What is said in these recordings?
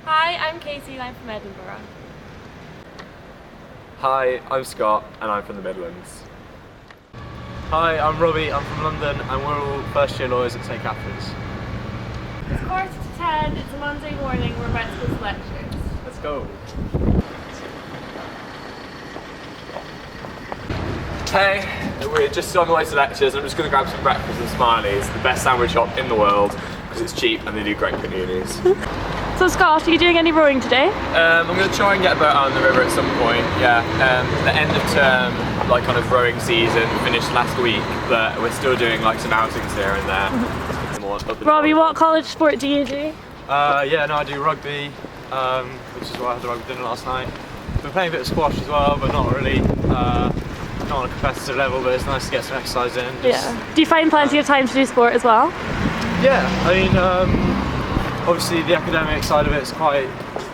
Hi, I'm Katie and I'm from Edinburgh. Hi, I'm Scott and I'm from the Midlands. Hi, I'm Robbie, I'm from London and we're all first year lawyers at St Catherine's. It's 9:45, it's a Monday morning, we're about to go to lectures. Let's go. Hey, we're just on the way to lectures. I'm just going to grab some breakfast and Smiley's, the best sandwich shop in the world, because it's cheap and they do great paninis. So Scott, are you doing any rowing today? I'm going to try and get a boat out on the river at some point, yeah. The end of term, like kind of rowing season finished last week, but we're still doing like some outings here and there. Robbie, what college sport do you do? Yeah, no, I do rugby, which is why I had the rugby dinner last night. Been playing a bit of squash as well, but not really, not on a competitive level, but it's nice to get some exercise in. Yeah. Do you find plenty of time to do sport as well? Yeah, I mean, obviously the academic side of it is quite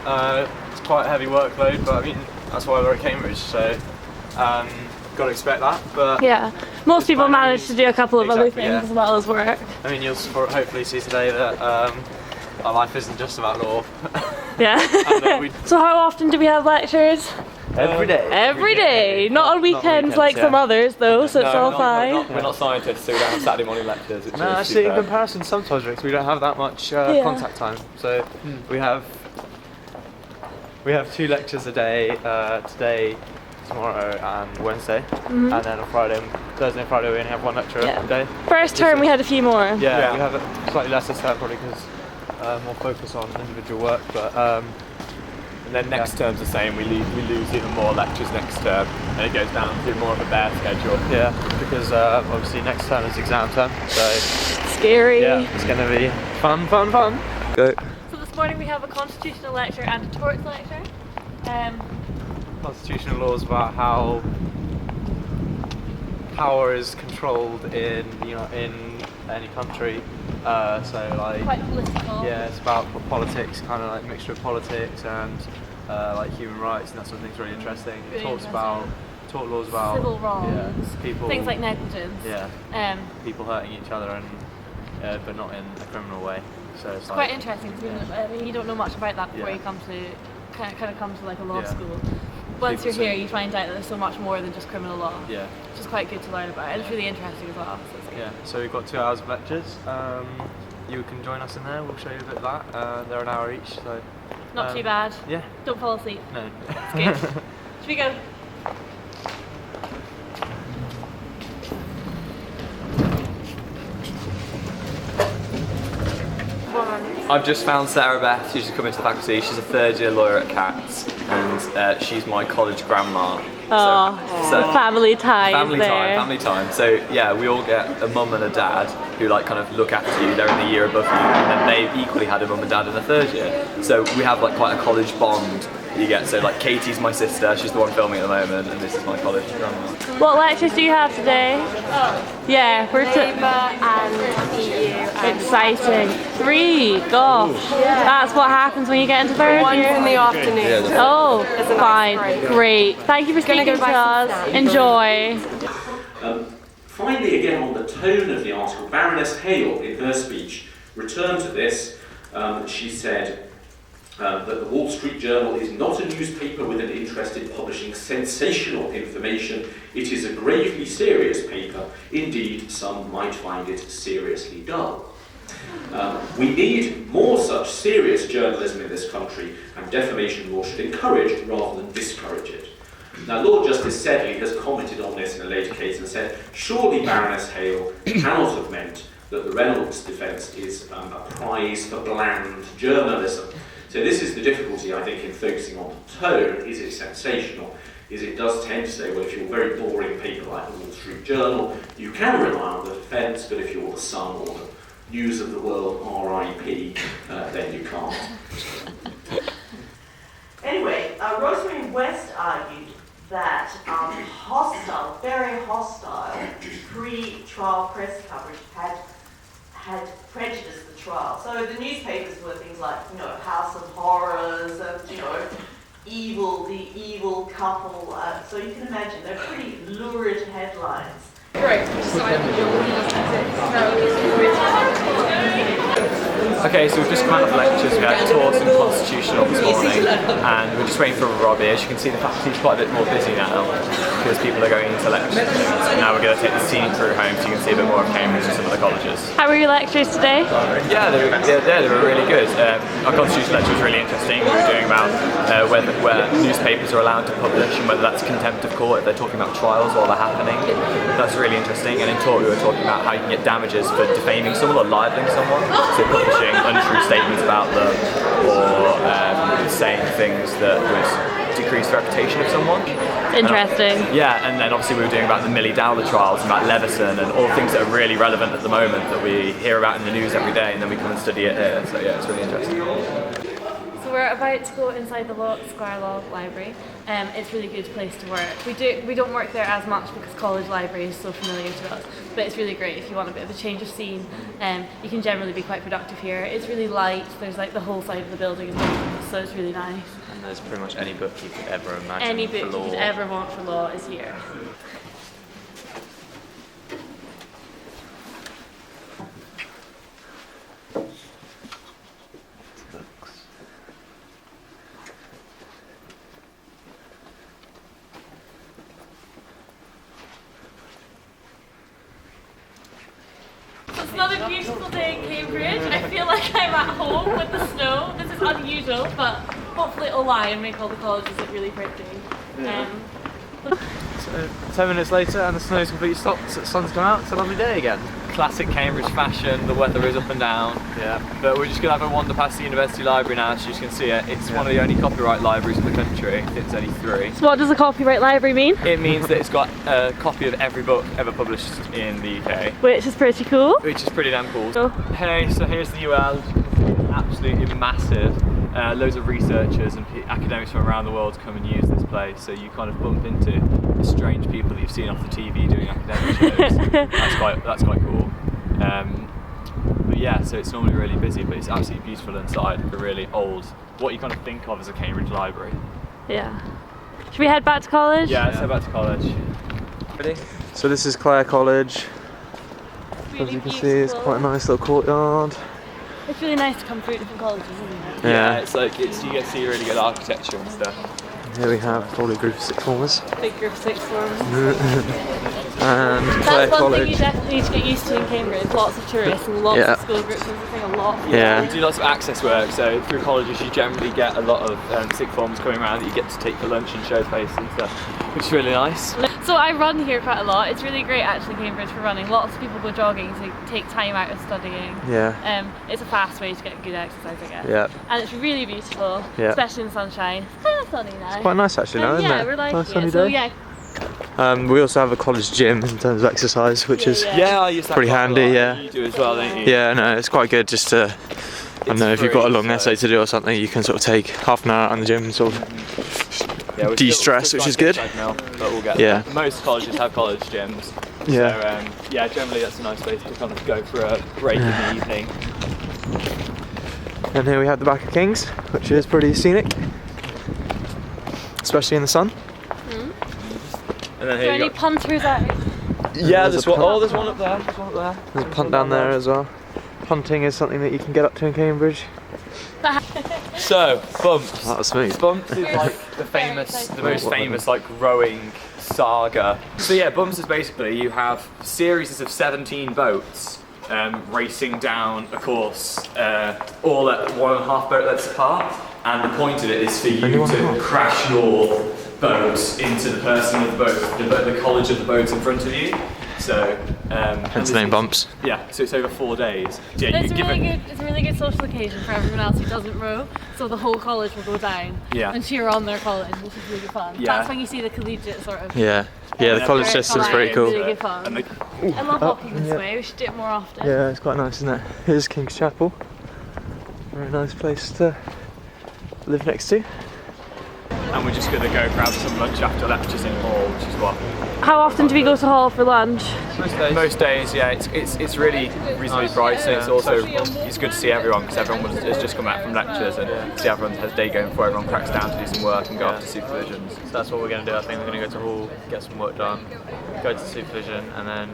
a heavy workload, but I mean, that's why we're at Cambridge, so got to expect that. But yeah, most people manage to do a couple of other things yeah. as well as work. I mean, you'll hopefully see today that our life isn't just about law. Yeah. So how often do we have lectures? Every day. Every day. Not on weekends like some others though, so it's all fine. We're not scientists, so we don't have Saturday morning lectures. No, actually in comparison to some subjects we don't have that much contact time. So we have 2 lectures a day, today, tomorrow and Wednesday. And then on Thursday and Friday we only have 1 lecture a day. First term we had a few more. Yeah. We have it slightly less this term probably because more focus on individual work, but and then next term's the same, we lose even more lectures next term and it goes down to more of a bare schedule. Yeah, because obviously next term is exam term, so scary. Yeah, it's going to be fun. Go. So this morning we have a constitutional lecture and a torts lecture. Constitutional law is about how power is controlled in any country. So like quite political. Yeah, it's about politics, kind of like mixture of politics and like human rights and that sort of thing's really interesting. It talks about laws about civil wrongs, people, things like negligence. Yeah. People hurting each other and but not in a criminal way. So it's like, quite interesting. I mean, you don't know much about that before you come to kind of come to like a law school. Once you're here, you find out that there's so much more than just criminal law. Yeah. Which is quite good to learn about. And it's really interesting as well. So it's good. Yeah. So we've got 2 hours of lectures. You can join us in there. We'll show you a bit of that. They're an hour each, so. Not too bad. Yeah. Don't fall asleep. No. It's good. Should we go? I've just found Sarah Beth, she's just come into the faculty. She's a 3rd year lawyer at CATS and she's my college grandma. So family time. Family time. So yeah, we all get a mum and a dad who like kind of look after you. They're in the year above you, and then they equally had a mum and dad in the 3rd year. So we have like quite a college bond. You get so like Katie's my sister. She's the one filming at the moment, and this is my college grandma. What lectures do you have today? Yeah, we're Labour and EU. Exciting. 3. Gosh, that's what happens when you get into 3rd One's year. in the afternoon. Oh, fine, great. Thank you for speaking to us. Enjoy. Finally, again on the tone of the article, Baroness Hale, in her speech, returned to this. She said that the Wall Street Journal is not a newspaper with an interest in publishing sensational information. It is a gravely serious paper. Indeed, some might find it seriously dull. We need more such serious journalism in this country, and defamation law should encourage rather than discourage it. Now, Lord Justice Sedley has commented on this in a later case and said, surely Baroness Hale cannot have meant that the Reynolds defence is a prize for bland journalism. So this is the difficulty, I think, in focusing on the tone. Is it sensational? It does tend to say, well, if you're a very boring paper like the Wall Street Journal, you can rely on the defence, but if you're the Sun or the News of the World, RIP, then you can't. Anyway, Rosemary West argued that hostile, very hostile, pre-trial press coverage had prejudiced the trial. So the newspapers were things like, House of Horrors, the evil couple. So you can imagine they're pretty lurid headlines. Great. Okay, so we've just come out of lectures. We had talks in Constitutional this morning, and we're just waiting for Robbie. As you can see, the faculty's quite a bit more busy now because people are going into lectures. And now we're going to take the scenic route home so you can see a bit more of Cambridge and some of the colleges. How were your lectures today? Yeah, they were really good. Our Constitution lecture was really interesting. We were doing about where newspapers are allowed to publish and whether that's contempt of court if they're talking about trials while they're happening. That's really interesting. And in talk we were talking about how you can get damages for defaming someone or libeling someone. So publishing untrue statements about them or saying things that would decrease the reputation of someone. Interesting. Yeah, and then obviously we were doing about the Millie Dowler trials and about Leveson and all things that are really relevant at the moment that we hear about in the news every day, and then we come and study it here. So yeah, it's really interesting. So we're about to go inside the Square Law Library. It's a really good place to work. We don't work there as much because college library is so familiar to us, but it's really great if you want a bit of a change of scene. You can generally be quite productive here. It's really light. There's like the whole side of the building is open, so it's really nice. And there's pretty much any book you could ever imagine. Any book for law. you could ever want for law is here. It's another beautiful day in Cambridge. I feel like I'm at home with the snow. This is unusual, but hopefully it'll lie and make all the colleges look really pretty. So 10 minutes later and the snow's completely stopped, so the sun's come out, it's a lovely day again. Classic Cambridge fashion, the weather is up and down. Yeah. But we're just going to have a wander past the University Library now so you can see it. It's one of the only copyright libraries in the country. It's only 3. So what does a copyright library mean? It means that it's got a copy of every book ever published in the UK. Which is pretty cool. Which is pretty damn cool. Oh. Hey, so here's the UL. It's absolutely massive. Loads of researchers and academics from around the world come and use this place, so you kind of bump into the strange people that you've seen off the TV doing academic shows. That's quite cool. But yeah, so it's normally really busy, but it's absolutely beautiful inside. A really old, what you kind of think of as a Cambridge library. Yeah. Should we head back to college? Yeah, let's head back to college. Ready? So this is Clare College. Really As you can beautiful. see, it's quite a nice little courtyard. It's really nice to come through different colleges, isn't it? Yeah, it's like you get to see really good architecture and stuff. Here we have probably a group of sixth formers. Big group of sixth formers. And Clare That's one College. thing you definitely need to get used to in Cambridge. Lots of tourists and lots of school groups. There's a thing a lot. Yeah. We do lots of access work, so through colleges you generally get a lot of sixth forms coming around that you get to take for lunch and show face and stuff, which is really nice. So I run here quite a lot. It's really great actually, Cambridge, for running. Lots of people go jogging to take time out of studying. Yeah. It's a fast way to get good exercise, I guess. Yeah. And it's really beautiful, Yeah. especially in the sunshine. It's kind of sunny now. It's quite nice actually now, isn't yeah, it? we're liking Nice sunny it. So day. yeah. We also have a college gym in terms of exercise, which is Yeah, I use that pretty quite a handy, lot. yeah. You do as well, don't you? yeah, no, it's quite good just to, I don't know, if you've got a long essay to do or something, you can sort of take half an hour out in the gym and sort of Yeah, we're de-stress, still which is trying good. to get treadmill, but we'll get Yeah. there. Most colleges have college gyms. Yeah. So yeah, generally that's a nice place to kind of go for a break in the evening. And here we have the back of King's, which is pretty scenic, especially in the sun. And then Are there here any you got, punters out? yeah, There's there's a one. punt. Oh, there's one up there. There's one up there. There's a punt down there as well. Punting is something that you can get up to in Cambridge. So, bumps. That was smooth. Bumps is like the most famous like rowing saga. So yeah, bumps is basically you have series of 17 boats racing down a course, all at 1.5 boat lengths apart, and the point of it is for you to crash your boat into the person of the boat, the college of the boat in front of you. So, Hence the name Bumps. Yeah, so it's over 4 days. Yeah, It's a really good social occasion for everyone else who doesn't row. So the whole college will go down and cheer on their college, which is really fun. Yeah. That's when you see the collegiate sort of. Yeah, the college system's pretty cool. Really good fun. I love walking this way. We should do it more often. Yeah, it's quite nice, isn't it? Here's King's Chapel. Very nice place to live next to. And we're just going to go grab some lunch after lectures in Hall, which is what. How often do we go to Hall for lunch? Most days, yeah. It's really reasonably priced, and it's also it's good to see everyone because everyone has just come back from lectures and see everyone has a day going before everyone cracks down to do some work and go off to supervisions. So that's what we're going to do. I think we're going to go to Hall, get some work done, go to supervision, and then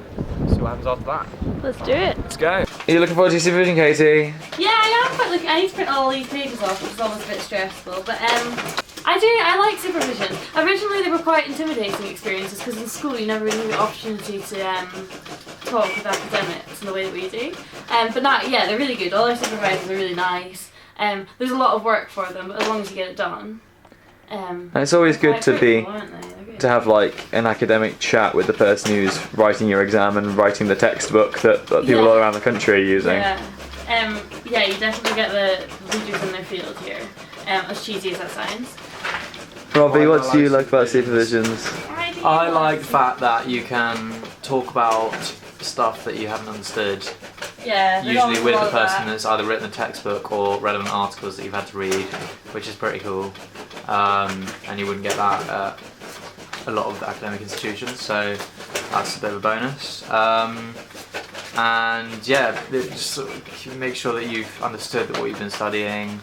see what happens after that. Let's do it. Let's go. Are you looking forward to your supervision, Katie? Yeah, I am, but like, I need to print all these pages off, which is always a bit stressful. But I like supervision. Originally, they were quite intimidating experiences because in school you never really had the opportunity to talk with academics in the way that we do. But now, yeah, they're really good. All our supervisors are really nice. There's a lot of work for them, but as long as you get it done. And it's always good to to have like an academic chat with the person who's writing your exam and writing the textbook that people all around the country are using. Yeah, yeah, you definitely get the leaders in their field here, as cheesy as that sounds. Robbie, what do you like about supervisions? I like the fact that you can talk about stuff that you haven't understood. Yeah, Usually with the person that's either written the textbook or relevant articles that you've had to read, which is pretty cool. And you wouldn't get that at a lot of academic institutions, so that's a bit of a bonus. And yeah, just sort of make sure that you've understood that what you've been studying.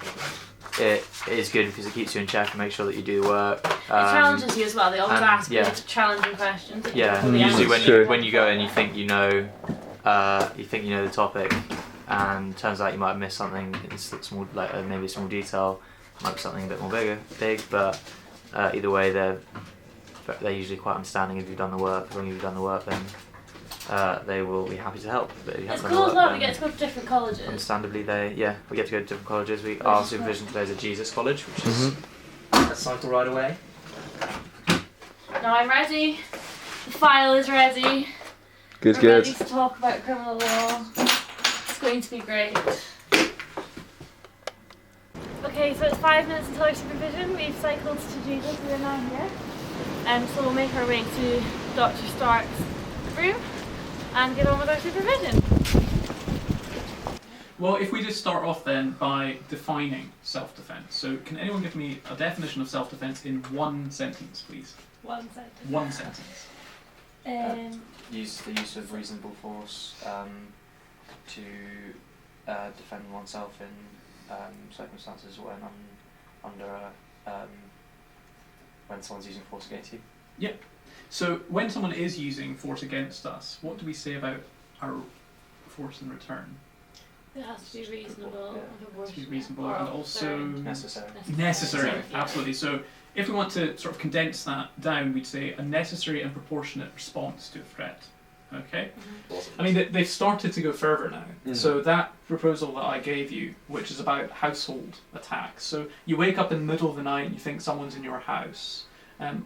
It is good because it keeps you in check and makes sure that you do the work. It challenges you as well. They always ask you challenging questions. Yeah, usually when you go in, you think you know the topic, and turns out you might have missed something in small, like maybe a small detail, might be something a bit more big. But either way, they're usually quite understanding if you've done the work. When you've done the work, then they will be happy to help. But if you it's haven't cool done the work, as well. We get to go to different colleges. Understandably, we get to go to different colleges. Our supervision today is at Jesus College, which is a cycle right away. Now I'm ready. The file is ready. Good. We're ready to talk about criminal law. It's going to be great. Okay, so it's 5 minutes until our supervision. We've cycled to Jesus. We are now here. So we'll make our way to Dr. Stark's room and get on with our supervision. Well, if we just start off then by defining self-defense. So can anyone give me a definition of self-defense in one sentence, please? One sentence. One sentence. Use the use of reasonable force to defend oneself in circumstances when when someone's using force against you. Yep. So when someone is using force against us, what do we say about our force in return? It has to be reasonable. It has to be reasonable and also necessary. Necessary, absolutely. So if we want to sort of condense that down, we'd say a necessary and proportionate response to a threat. Okay? I mean, they've started to go further now. So that proposal that I gave you, which is about household attacks. So you wake up in the middle of the night and you think someone's in your house.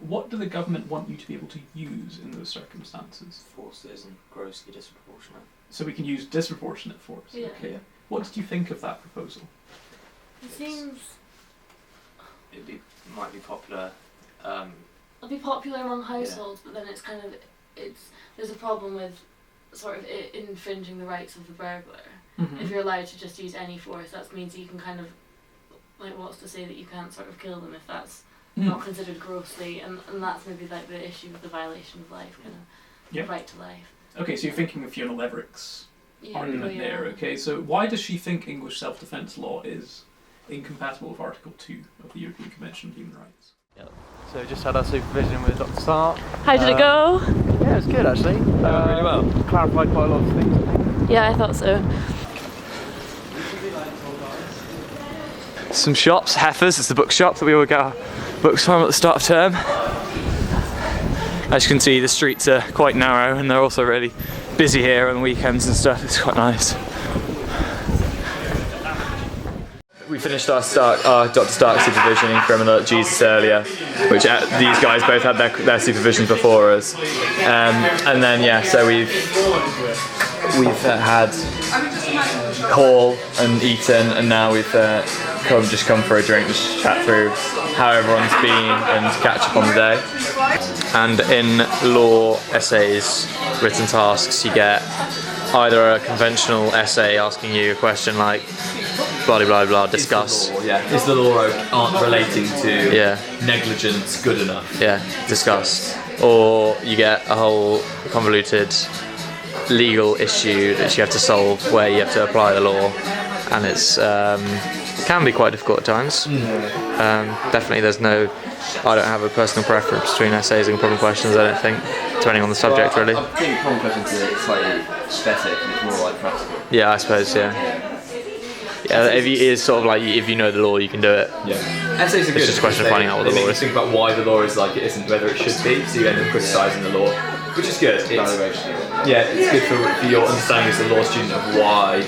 What do the government want you to be able to use in those circumstances? Force that isn't grossly disproportionate. So we can use disproportionate force. Yeah. Okay. What did you think of that proposal? It seems... Might be popular. It'll be popular among households, but then it's kind of... There's a problem with sort of it infringing the rights of the burglar. If you're allowed to just use any force, that means you can kind of... Like, what's to say that you can't sort of kill them if that's not considered grossly, and that's maybe like the issue with the violation of life, kind of the right to life. Okay, so you're thinking of Fiona Leverick's argument there, okay? So why does she think English self-defence law is incompatible with Article 2 of the European Convention on Human Rights? Yep. So we just had our supervision with Dr. Stark. How did it go? Yeah, it was good actually. Really well. Clarified quite a lot of things, I think. Yeah, I thought so. Some shops, Heifers, it's the bookshop that we all get our books from at the start of term. As you can see, the streets are quite narrow and they're also really busy here on the weekends and stuff. It's quite nice. We finished our Dr. Stark supervision in criminal at Jesus earlier, which these guys both had their supervisions before us. And then so we've had Hall and eaten, and now we've just come for a drink, just chat through how everyone's been and catch up on the day. And in law essays, written tasks, you get either a conventional essay asking you a question like blah blah blah, discuss. Is the law relating to negligence good enough? Yeah, discuss. Or you get a whole convoluted legal issue that you have to solve where you have to apply the law, and it's can be quite difficult at times. Definitely I don't have a personal preference between essays and problem questions, I don't think, depending on the subject really. I think problem questions are slightly aesthetic and it's more like practical. Yeah, I suppose. Yeah. Yeah. If it's sort of like if you know the law, you can do it. Yeah. Essays are good. It's just a question of finding out what the law is. Think about why the law is like it isn't, whether it should be. So you end up criticising the law, which is good. It's good for your understanding as a law student of why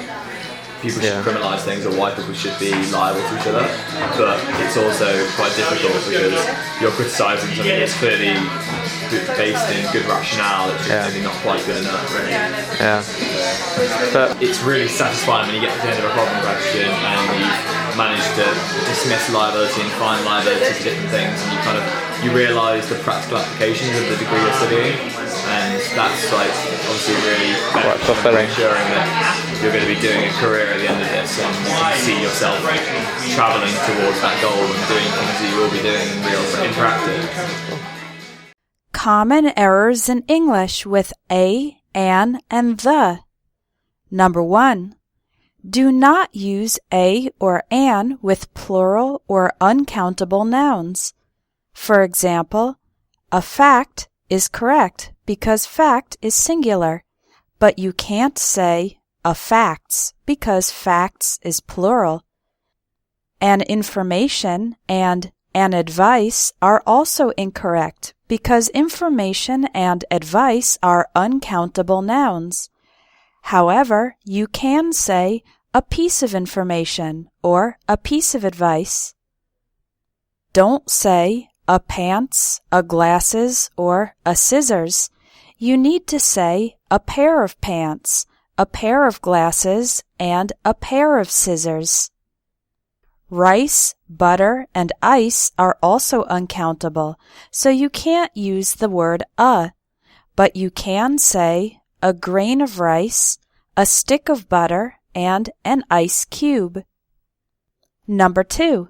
people should criminalise things or why people should be liable to each other. But it's also quite difficult because you're criticising something that's clearly based in good rationale. It's just maybe not quite good enough, really. Yeah. But it's really satisfying when you get to the end of a problem question and you've managed to dismiss liability and find liability to different things, and you realise the practical applications of the degree you're studying, and that's like obviously really fulfilling. Ensuring that you're going to be doing a career at the end of this, and you can see yourself travelling towards that goal and doing things that you will be doing in practice. Common errors in English with a, an, and the. Number 1. Do not use a or an with plural or uncountable nouns. For example, a fact is correct because fact is singular, but you can't say a facts because facts is plural. An information and an advice are also incorrect because information and advice are uncountable nouns. However, you can say a piece of information or a piece of advice. Don't say a pants, a glasses, or a scissors. You need to say a pair of pants, a pair of glasses, and a pair of scissors. Rice, butter, and ice are also uncountable, so you can't use the word a, but you can say a grain of rice, a stick of butter, and an ice cube. Number 2.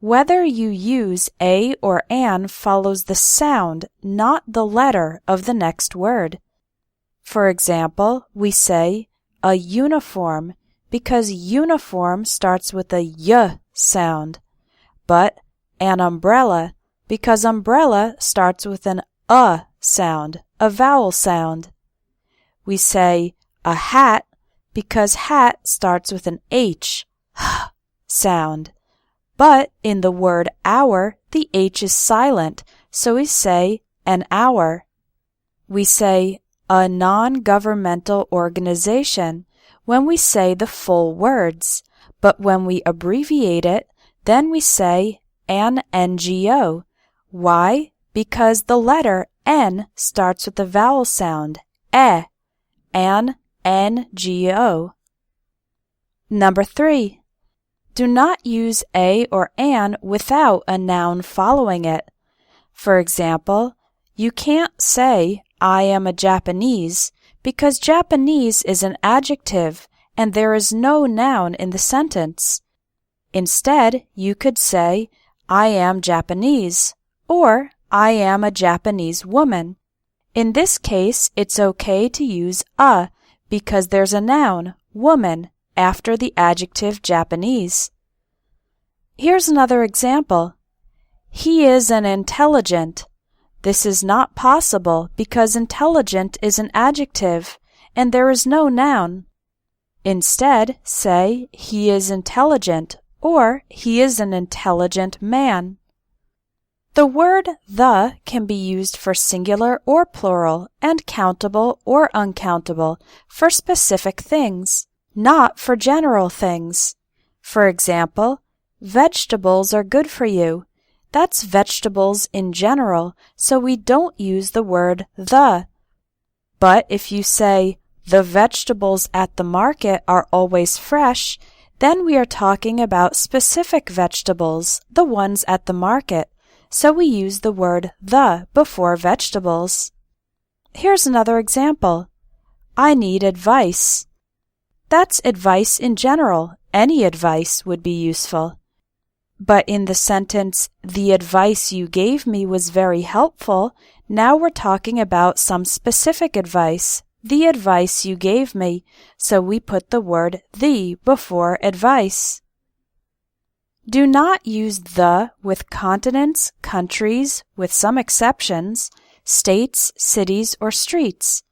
Whether you use a or an follows the sound, not the letter of the next word. For example, we say a uniform because uniform starts with a y sound, but an umbrella because umbrella starts with an a sound, a vowel sound. We say a hat because hat starts with an h sound, but in the word hour, the h is silent, so we say an hour. We say a non-governmental organization when we say the full words, but when we abbreviate it, then we say an NGO. Why? Because the letter N starts with the vowel sound, an NGO. Number 3. Do not use a or an without a noun following it. For example, you can't say I am a Japanese because Japanese is an adjective and there is no noun in the sentence. Instead, you could say I am Japanese or I am a Japanese woman. In this case, it's okay to use a because there's a noun, woman, after the adjective Japanese. Here's another example. He is an intelligent. This is not possible because intelligent is an adjective and there is no noun. Instead, say he is intelligent or he is an intelligent man. The word the can be used for singular or plural and countable or uncountable for specific things, not for general things. For example, vegetables are good for you. That's vegetables in general, so we don't use the word the. But if you say, the vegetables at the market are always fresh, then we are talking about specific vegetables, the ones at the market, so we use the word the before vegetables. Here's another example. I need advice. That's advice in general. Any advice would be useful. But in the sentence, the advice you gave me was very helpful, now we're talking about some specific advice, the advice you gave me, so we put the word the before advice. Do not use the with continents, countries, with some exceptions, states, cities, or streets.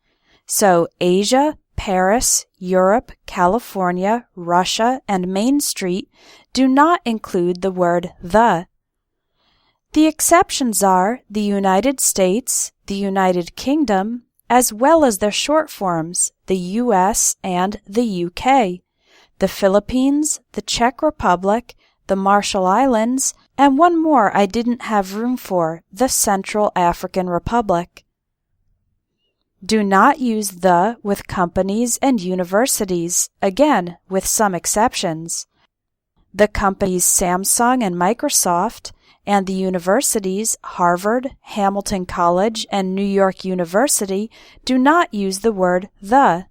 So Asia, Paris, Europe, California, Russia, and Main Street do not include the word the. The exceptions are the United States, the United Kingdom, as well as their short forms, the US and the UK, the Philippines, the Czech Republic, the Marshall Islands, and one more I didn't have room for, the Central African Republic. Do not use the with companies and universities, again, with some exceptions. The companies Samsung and Microsoft, and the universities Harvard, Hamilton College, and New York University do not use the word the.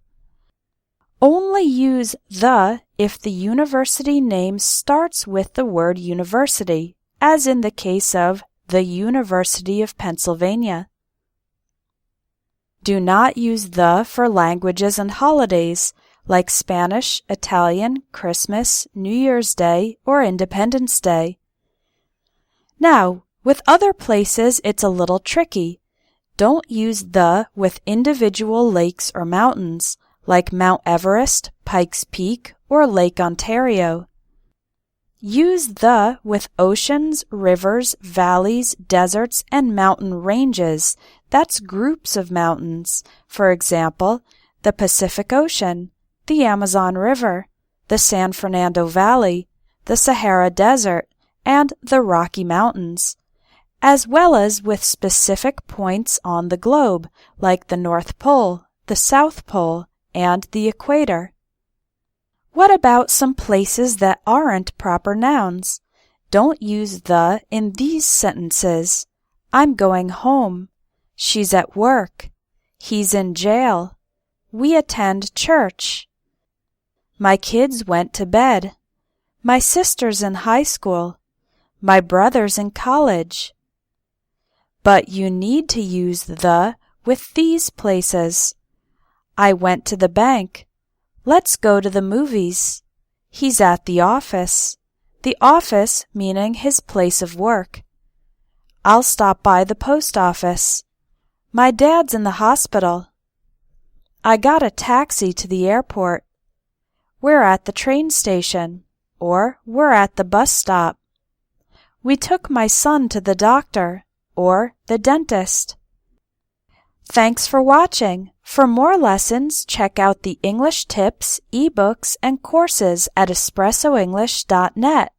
Only use the if the university name starts with the word university, as in the case of the University of Pennsylvania. Do not use the for languages and holidays, like Spanish, Italian, Christmas, New Year's Day, or Independence Day. Now, with other places it's a little tricky. Don't use the with individual lakes or mountains, like Mount Everest, Pikes Peak, or Lake Ontario. Use the with oceans, rivers, valleys, deserts, and mountain ranges. That's groups of mountains. For example, the Pacific Ocean, the Amazon River, the San Fernando Valley, the Sahara Desert, and the Rocky Mountains, as well as with specific points on the globe, like the North Pole, the South Pole, and the equator. What about some places that aren't proper nouns? Don't use the in these sentences. I'm going home. She's at work. He's in jail. We attend church. My kids went to bed. My sister's in high school. My brother's in college. But you need to use the with these places. I went to the bank. Let's go to the movies. He's at the office. The office meaning his place of work. I'll stop by the post office. My dad's in the hospital. I got a taxi to the airport. We're at the train station, or we're at the bus stop. We took my son to the doctor, or the dentist. Thanks for watching. For more lessons, check out the English tips, ebooks, and courses at espressoenglish.net.